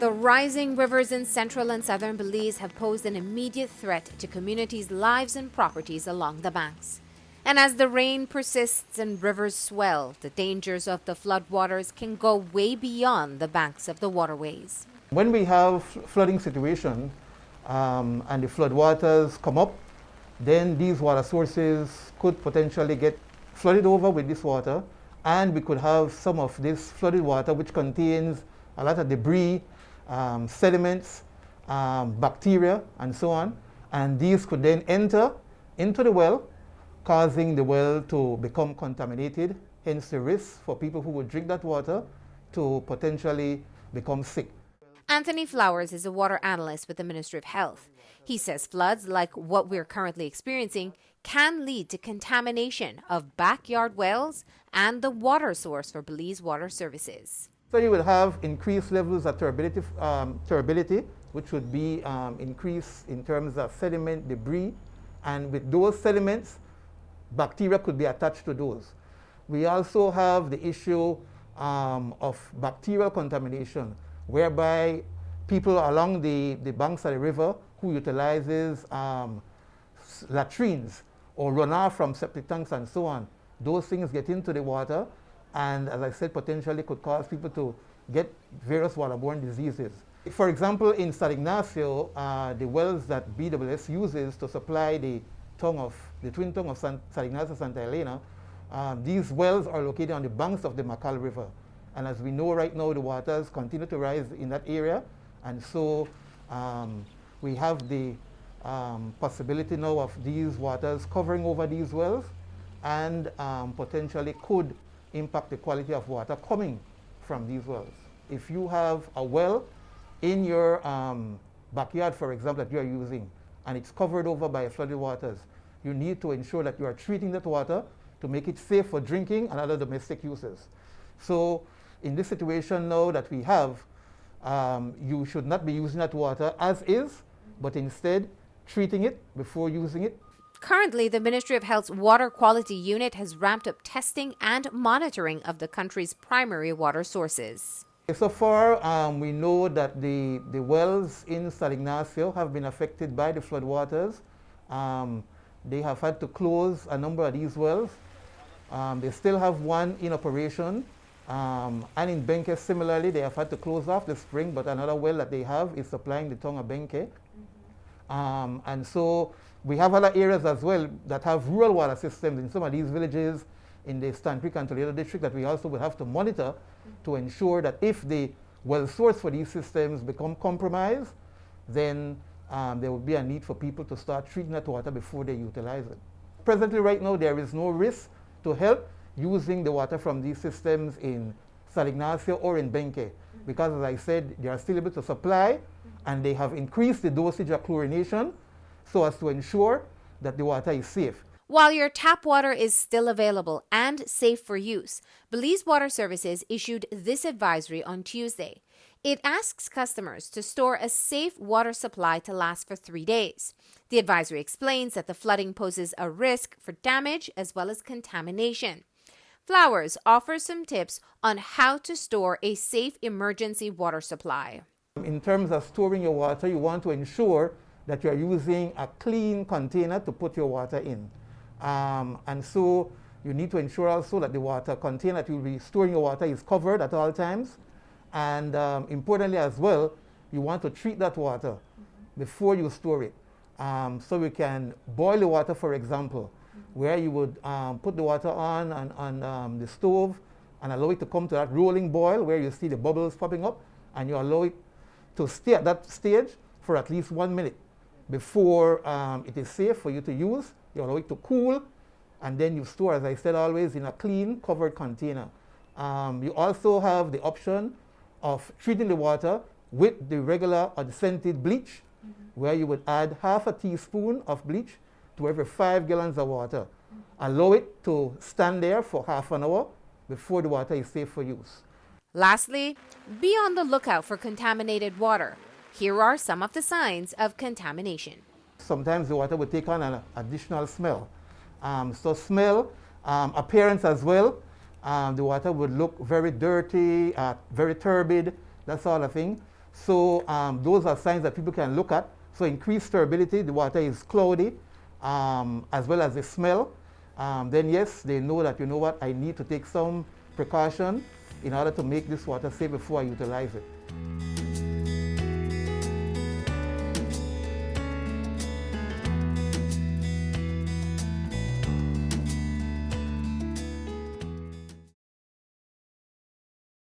The rising rivers in Central and Southern Belize have posed an immediate threat to communities' lives and properties along the banks. And as the rain persists and rivers swell, the dangers of the floodwaters can go way beyond the banks of the waterways. When we have flooding situation and the floodwaters come up, then these water sources could potentially get flooded over with this water, and we could have some of this flooded water which contains a lot of debris, sediments, bacteria, and so on. And these could then enter into the well, causing the well to become contaminated, hence the risk for people who would drink that water to potentially become sick. Anthony Flowers is a water analyst with the Ministry of Health. He says floods like what we're currently experiencing can lead to contamination of backyard wells and the water source for Belize Water Services. So you will have increased levels of turbidity, which would be increased in terms of sediment, debris, and with those sediments, bacteria could be attached to those. We also have the issue of bacterial contamination, whereby people along the banks of the river who utilizes latrines or runoff from septic tanks and so on, those things get into the water, and as I said, potentially could cause people to get various waterborne diseases. For example, in San Ignacio, the wells that BWS uses to supply the twin tongue of San Ignacio Santa Elena, these wells are located on the banks of the Macal River. And as we know right now, the waters continue to rise in that area, and so we have the possibility now of these waters covering over these wells and potentially could impact the quality of water coming from these wells. If you have a well in your backyard, for example, that you are using, and it's covered over by flooded waters, you need to ensure that you are treating that water to make it safe for drinking and other domestic uses. So in this situation now that we have, you should not be using that water as is, but instead treating it before using it. Currently, the Ministry of Health's Water Quality Unit has ramped up testing and monitoring of the country's primary water sources. So far, we know that the wells in San Ignacio have been affected by the floodwaters. They have had to close a number of these wells. They still have one in operation. And in Benke, similarly, they have had to close off the spring, but another well that they have is supplying the tongue of Benke. And so we have other areas as well that have rural water systems in some of these villages in the Stan Creek and Toledo district that we also will have to monitor to ensure that if the well source for these systems become compromised, then there will be a need for people to start treating that water before they utilize it. Presently, right now, there is no risk to health using the water from these systems in San Ignacio or in Benke, because as I said, they are still able to supply, and they have increased the dosage of chlorination so as to ensure that the water is safe. While your tap water is still available and safe for use, Belize Water Services issued this advisory on Tuesday. It asks customers to store a safe water supply to last for 3 days. The advisory explains that the flooding poses a risk for damage as well as contamination. Flowers offers some tips on how to store a safe emergency water supply. In terms of storing your water, you want to ensure that you are using a clean container to put your water in. And so you need to ensure also that the water container that you'll be storing your water is covered at all times. And importantly as well, you want to treat that water before you store it. So we can boil the water, for example, where you would put the water on the stove and allow it to come to that rolling boil where you see the bubbles popping up, and you allow it to stay at that stage for at least 1 minute before it is safe for you to use. You allow it to cool, and then you store, as I said, always in a clean, covered container. You also have the option of treating the water with the regular or the scented bleach, where you would add half a teaspoon of bleach to every 5 gallons of water. Allow it to stand there for half an hour before the water is safe for use. Lastly, be on the lookout for contaminated water. Here are some of the signs of contamination. Sometimes the water will take on an additional smell. So smell, appearance as well. The water would look very dirty, very turbid, that sort of thing. So those are signs that people can look at. So increased turbidity, the water is cloudy, as well as the smell. Then yes, they know that, you know what, I need to take some precaution in order to make this water safe before I utilize it.